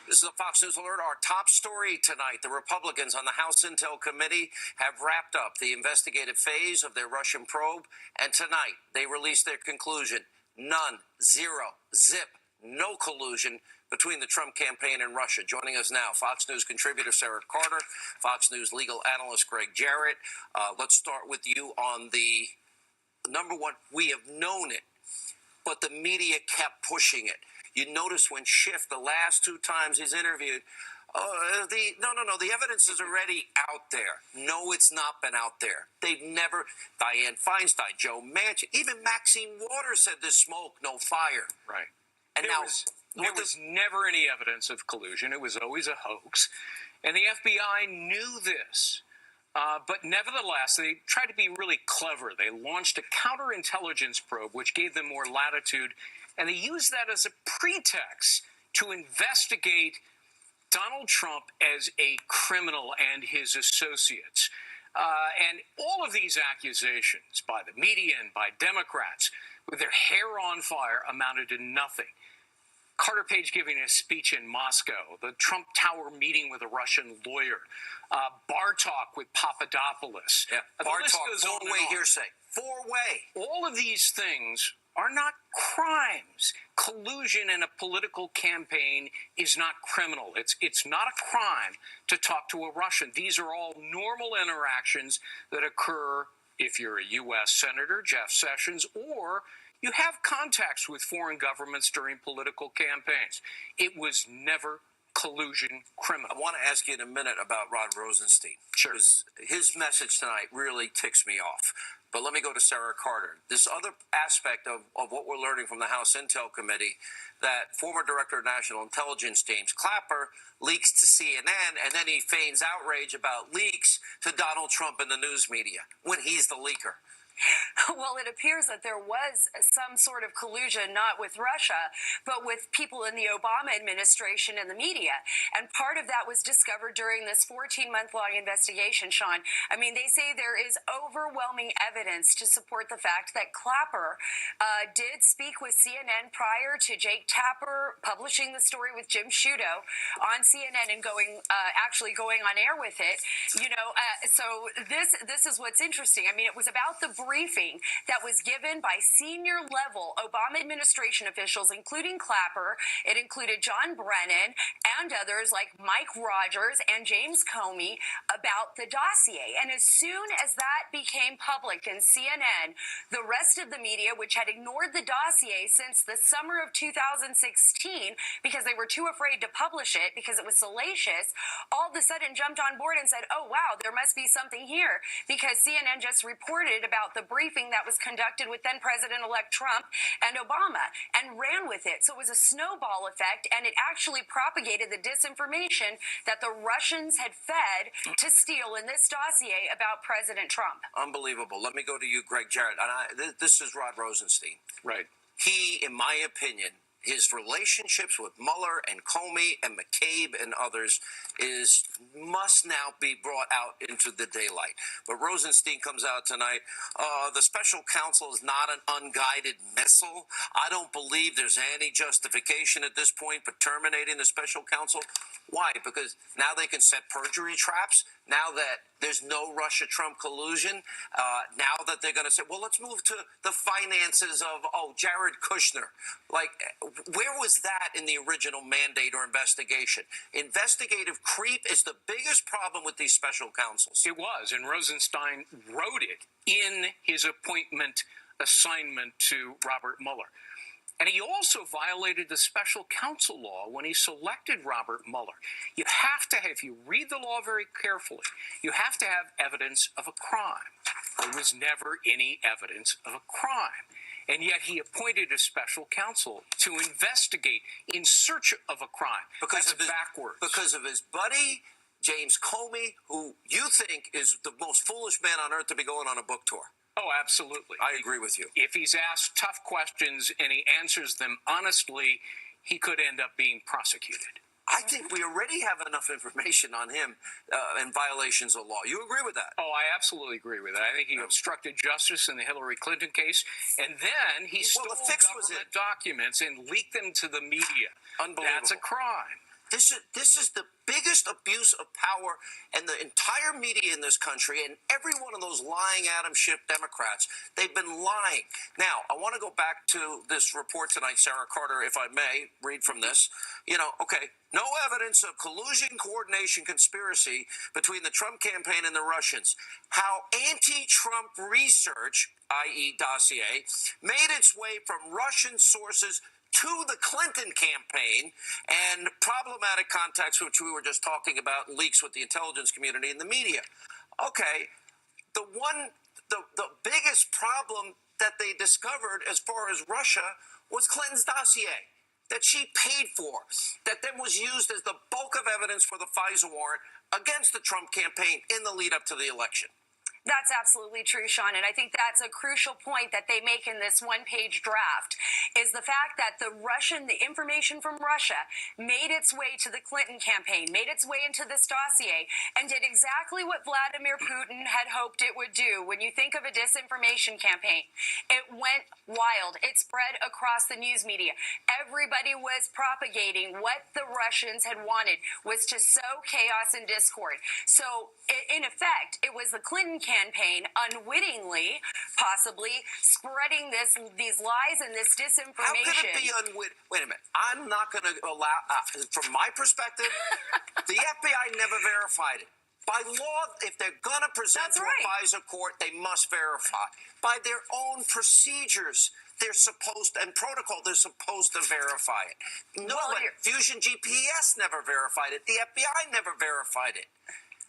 This is a Fox News Alert. Our top story tonight. The Republicans on the House Intel Committee have wrapped up the investigative phase of their Russian probe. And tonight, they released their conclusion. None, zero, zip, no collusion between the Trump campaign and Russia. Joining us now, Fox News contributor Sarah Carter, Fox News legal analyst Greg Jarrett. Let's start with you on the number one. We have known it, but the media kept pushing it. You notice when Schiff, the last two times he's interviewed, the evidence is already out there. No, it's not been out there. They've never, Dianne Feinstein, Joe Manchin, even Maxine Waters said there's smoke, no fire. Right. And there was never any evidence of collusion. It was always a hoax. And the FBI knew this. But nevertheless, they tried to be really clever. They launched a counterintelligence probe, which gave them more latitude. And they used that as a pretext to investigate Donald Trump as a criminal and his associates. And all of these accusations by the media and by Democrats, with their hair on fire, amounted to nothing. Carter Page giving a speech in Moscow, the Trump Tower meeting with a Russian lawyer, bar talk with Papadopoulos. Yeah, bar talk, four-way hearsay. Four-way. All of these things are not crimes. Collusion in a political campaign is not criminal. It's not a crime to talk to a Russian. These are all normal interactions that occur if you're a U.S. Senator, Jeff Sessions, or you have contacts with foreign governments during political campaigns. It was never collusion criminal. I want to ask you in a minute about Rod Rosenstein. Sure. His message tonight really ticks me off. But let me go to Sarah Carter. This other aspect of what we're learning from the House Intel Committee, that former Director of National Intelligence James Clapper leaks to CNN, and then he feigns outrage about leaks to Donald Trump and the news media when he's the leaker. Well, it appears that there was some sort of collusion, not with Russia, but with people in the Obama administration and the media. And part of that was discovered during this 14-month-long investigation, Sean. I mean, they say there is overwhelming evidence to support the fact that Clapper did speak with CNN prior to Jake Tapper publishing the story with Jim Sciutto on CNN and actually going on air with it. So this is what's interesting. I mean, it was about the briefing that was given by senior level Obama administration officials, including Clapper. It included John Brennan and others like Mike Rogers and James Comey about the dossier. And as soon as that became public in CNN, the rest of the media, which had ignored the dossier since the summer of 2016 because they were too afraid to publish it because it was salacious, all of a sudden jumped on board and said, oh, wow, there must be something here, because CNN just reported about the briefing that was conducted with then President-elect Trump and Obama and ran with it. So it was a snowball effect, and it actually propagated the disinformation that the Russians had fed to steal in this dossier about President Trump. Unbelievable. Let me go to you, Greg Jarrett. And this is Rod Rosenstein. Right. He, in my opinion, his relationships with Mueller and Comey and McCabe and others must now be brought out into the daylight. But Rosenstein comes out tonight. The special counsel is not an unguided missile. I don't believe there's any justification at this point for terminating the special counsel. Why? Because now they can set perjury traps. Now that there's no Russia-Trump collusion, now that they're going to say, well, let's move to the finances of, Jared Kushner. Like, where was that in the original mandate or investigation? Investigative creep is the biggest problem with these special counsels. It was, and Rosenstein wrote it in his appointment assignment to Robert Mueller. And he also violated the special counsel law when he selected Robert Mueller. You have to have, if you read the law very carefully, you have to have evidence of a crime. There was never any evidence of a crime. And yet he appointed a special counsel to investigate in search of a crime. That's backwards. Because of his buddy, James Comey, who you think is the most foolish man on earth to be going on a book tour. Oh, absolutely. I agree with you. If he's asked tough questions and he answers them honestly, he could end up being prosecuted. I think we already have enough information on him and violations of law. You agree with that? Oh, I absolutely agree with that. I think he obstructed justice in the Hillary Clinton case, and then he stole government documents and leaked them to the media. Unbelievable. That's a crime. This is the biggest abuse of power, and the entire media in this country, and every one of those lying Adam Schiff Democrats, they've been lying. Now, I want to go back to this report tonight, Sarah Carter, if I may read from this. Okay, no evidence of collusion, coordination, conspiracy between the Trump campaign and the Russians. How anti-Trump research, i.e. dossier, made its way from Russian sources to the Clinton campaign, and problematic contacts, which we were just talking about, leaks with the intelligence community and the media. Okay, the biggest problem that they discovered as far as Russia was Clinton's dossier that she paid for, that then was used as the bulk of evidence for the FISA warrant against the Trump campaign in the lead up to the election. That's absolutely true, Sean, and I think that's a crucial point that they make in this one-page draft, is the fact that the information from Russia made its way to the Clinton campaign, made its way into this dossier, and did exactly what Vladimir Putin had hoped it would do. When you think of a disinformation campaign, it went wild. It spread across the news media. Everybody was propagating what the Russians had wanted, was to sow chaos and discord. So, in effect, it was the Clinton campaign unwittingly, possibly, spreading these lies and this disinformation. How could it be unwitting? Wait a minute. I'm not going to allow, from my perspective, the FBI never verified it. By law, if they're going to present to a FISA court, they must verify. By their own procedures, they're supposed, and protocol, they're supposed to verify it. No, Fusion GPS never verified it. The FBI never verified it.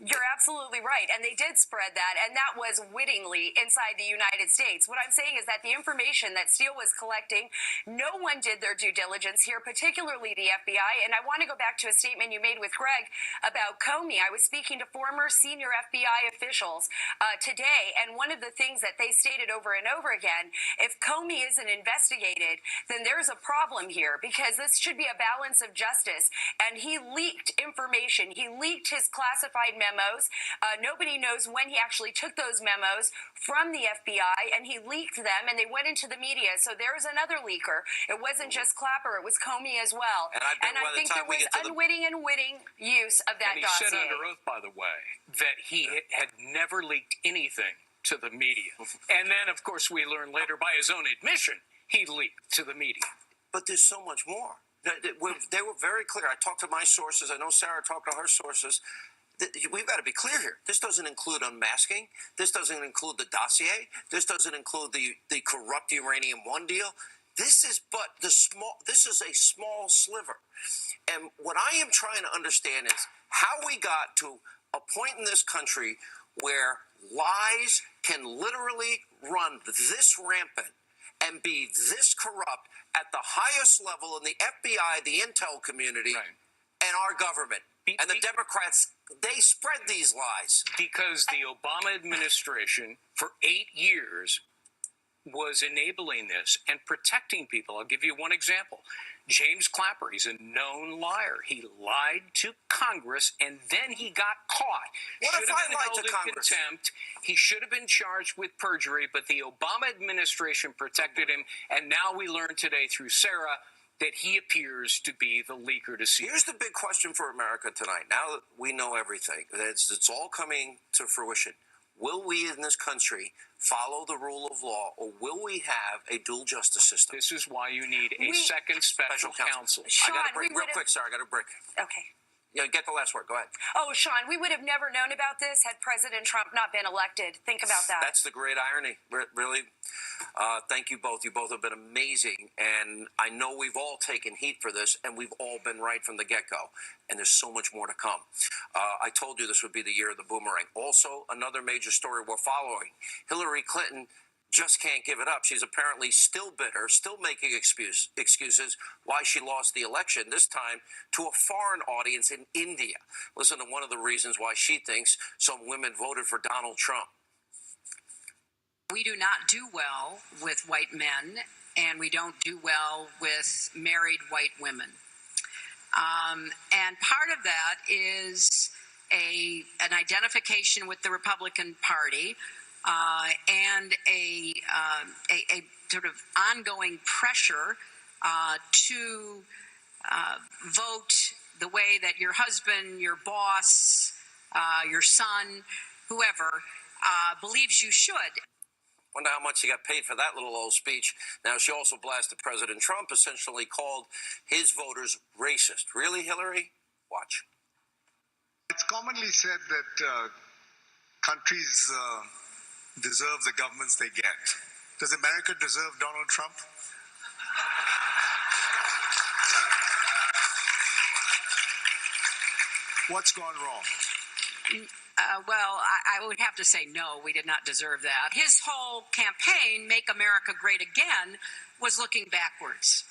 You're absolutely right, and they did spread that, and that was wittingly inside the United States. What I'm saying is that the information that Steele was collecting, no one did their due diligence here, particularly the FBI, and I want to go back to a statement you made with Greg about Comey. I was speaking to former senior FBI officials today, and one of the things that they stated over and over again, if Comey isn't investigated, then there's a problem here, because this should be a balance of justice, and he leaked information. He leaked his classified memos. Nobody knows when he actually took those memos from the FBI, and he leaked them, and they went into the media. So there's another leaker. It wasn't just Clapper; it was Comey as well. And I think there was unwitting and witting use of that dossier. And he said under oath, by the way, that he had never leaked anything to the media. And then, of course, we learned later by his own admission, he leaked to the media. But there's so much more. They were very clear. I talked to my sources. I know Sarah talked to her sources. We've got to be clear here. This doesn't include unmasking. This doesn't include the dossier. This doesn't include the corrupt Uranium One deal. This is a small sliver. And what I am trying to understand is how we got to a point in this country where lies can literally run this rampant and be this corrupt at the highest level in the FBI, the intel community, and our government. And the Democrats, they spread these lies. Because the Obama administration, for 8 years, was enabling this and protecting people. I'll give you one example. James Clapper, he's a known liar. He lied to Congress, and then he got caught. What if I lied to Congress? Contempt. He should have been charged with perjury, but the Obama administration protected him, and now we learn today through Sarah that he appears to be the leaker to see. Here's the big question for America tonight. Now that we know everything, it's all coming to fruition. Will we in this country follow the rule of law, or will we have a dual justice system? This is why you need a second special counsel. Sean, I got to break real quick, sorry. I got to break. Okay. Yeah, get the last word. Go ahead. Oh, Sean, we would have never known about this had President Trump not been elected. Think about that. That's the great irony, really. Thank you both. You both have been amazing. And I know we've all taken heat for this, and we've all been right from the get-go. And there's so much more to come. I told you this would be the year of the boomerang. Also, another major story we're following. Hillary Clinton just can't give it up. She's apparently still bitter, still making excuses why she lost the election, this time to a foreign audience in India. Listen to one of the reasons why she thinks some women voted for Donald Trump. We do not do well with white men, and we don't do well with married white women. And part of that is an identification with the Republican Party, and a sort of ongoing pressure to vote the way that your husband, your boss, your son, whoever, believes you should. Wonder how much he got paid for that little old speech. Now, she also blasted President Trump, essentially called his voters racist. Really, Hillary? Watch. It's commonly said that countries deserve the governments they get. Does America deserve Donald Trump? What's gone wrong? Well, I would have to say no, we did not deserve that. His whole campaign, Make America Great Again, was looking backwards.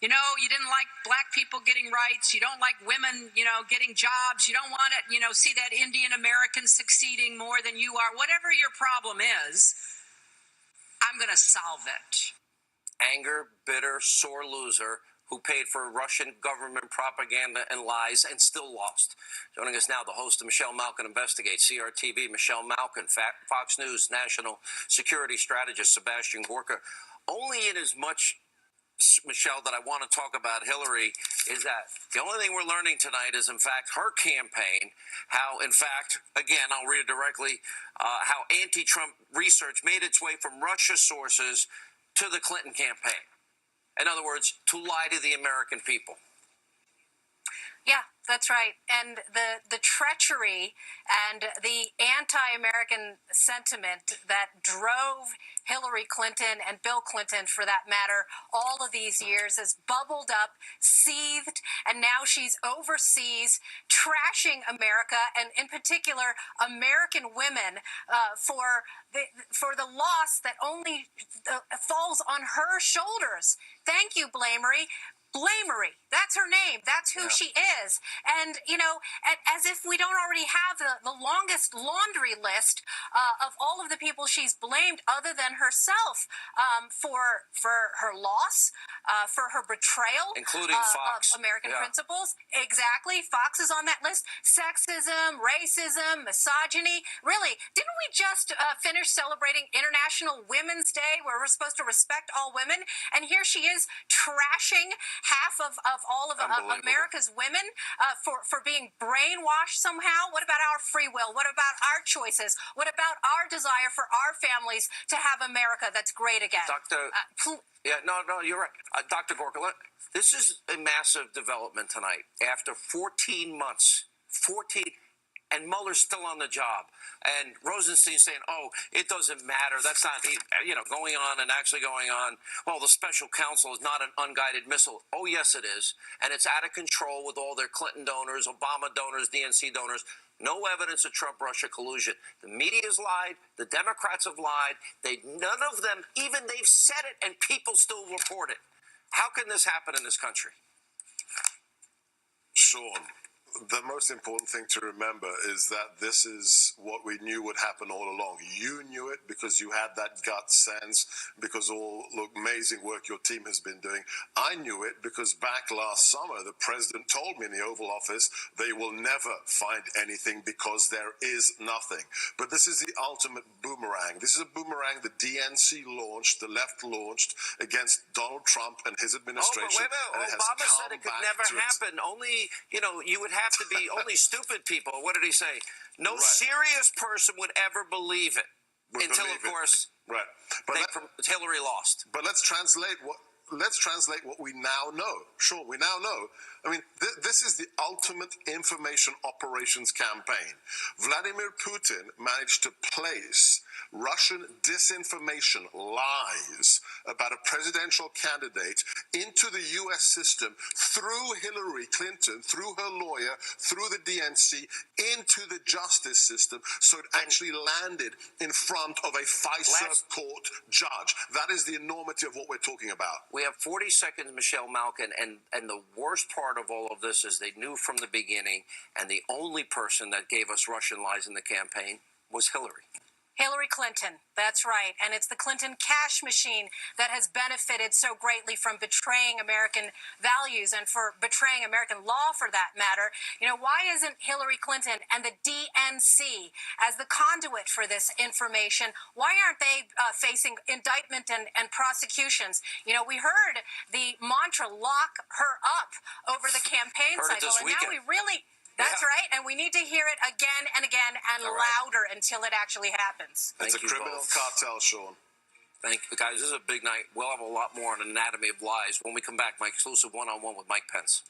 You know, you didn't like black people getting rights. You don't like women, getting jobs. You don't want to, see that Indian American succeeding more than you are. Whatever your problem is, I'm going to solve it. Anger, bitter, sore loser who paid for Russian government propaganda and lies and still lost. Joining us now, the host of Michelle Malkin Investigates, CRTV, Michelle Malkin, Fox News national security strategist Sebastian Gorka. Only in as much, Michelle, that I want to talk about Hillary is that the only thing we're learning tonight is, in fact, her campaign, how, in fact, again, I'll read it directly, how anti-Trump research made its way from Russia sources to the Clinton campaign. In other words, to lie to the American people. Yeah, that's right. And the treachery and the anti-American sentiment that drove Hillary Clinton and Bill Clinton, for that matter, all of these years has bubbled up, seethed, and now she's overseas trashing America, and in particular, American women, for the loss that only falls on her shoulders. Thank you, Blamery. Blamery. That's her name. That's who she is. And, as if we don't already have the longest laundry list of all of the people she's blamed other than herself for her loss, for her betrayal. Including Fox. Of American principles. Exactly. Fox is on that list. Sexism, racism, misogyny. Really, didn't we just finish celebrating International Women's Day, where we're supposed to respect all women? And here she is trashing half of all of America's women for being brainwashed somehow. What about our free will? What about our choices? What about our desire for our families to have America that's great again? You're right. Dr. Gorka, this is a massive development tonight. After 14 months, and Mueller's still on the job. And Rosenstein saying, it doesn't matter. That's not, going on and actually going on. Well, the special counsel is not an unguided missile. Oh, yes, it is. And it's out of control with all their Clinton donors, Obama donors, DNC donors. No evidence of Trump-Russia collusion. The media's lied. The Democrats have lied. None of them, even they've said it, and people still report it. How can this happen in this country? Sean, the most important thing to remember is that this is what we knew would happen all along. You knew it because you had that gut sense, because all the amazing work your team has been doing. I knew it because back last summer, the president told me in the Oval Office, they will never find anything because there is nothing. But this is the ultimate boomerang. This is a boomerang the DNC launched, the left launched against Donald Trump and his administration. But wait a minute, Obama said it could never happen. Only, you would have to be only stupid people. What did he say? No serious person would ever believe it until, of course, Hillary lost. But let's translate what we now know. Sure, we now know. I mean, this is the ultimate information operations campaign. Vladimir Putin managed to place Russian disinformation, lies about a presidential candidate into the U.S. system through Hillary Clinton, through her lawyer, through the DNC, into the justice system, so it actually landed in front of a FISA court judge. That is the enormity of what we're talking about. We have 40 seconds, Michelle Malkin, and the worst part of all of this is they knew from the beginning, and the only person that gave us Russian lies in the campaign was Hillary. Hillary Clinton, that's right. And it's the Clinton cash machine that has benefited so greatly from betraying American values and for betraying American law, for that matter. Why isn't Hillary Clinton and the DNC as the conduit for this information, why aren't they facing indictment and prosecutions? We heard the mantra, lock her up, over the campaign campaign Heard it cycle. this And weekend. now we really, that's Yeah. right. And we need to hear it again and again and All right. louder until it actually happens. It's a Thank you criminal both. cartel, Sean. Thank you, guys. This is a big night. We'll have a lot more on Anatomy of Lies when we come back. My exclusive one-on-one with Mike Pence.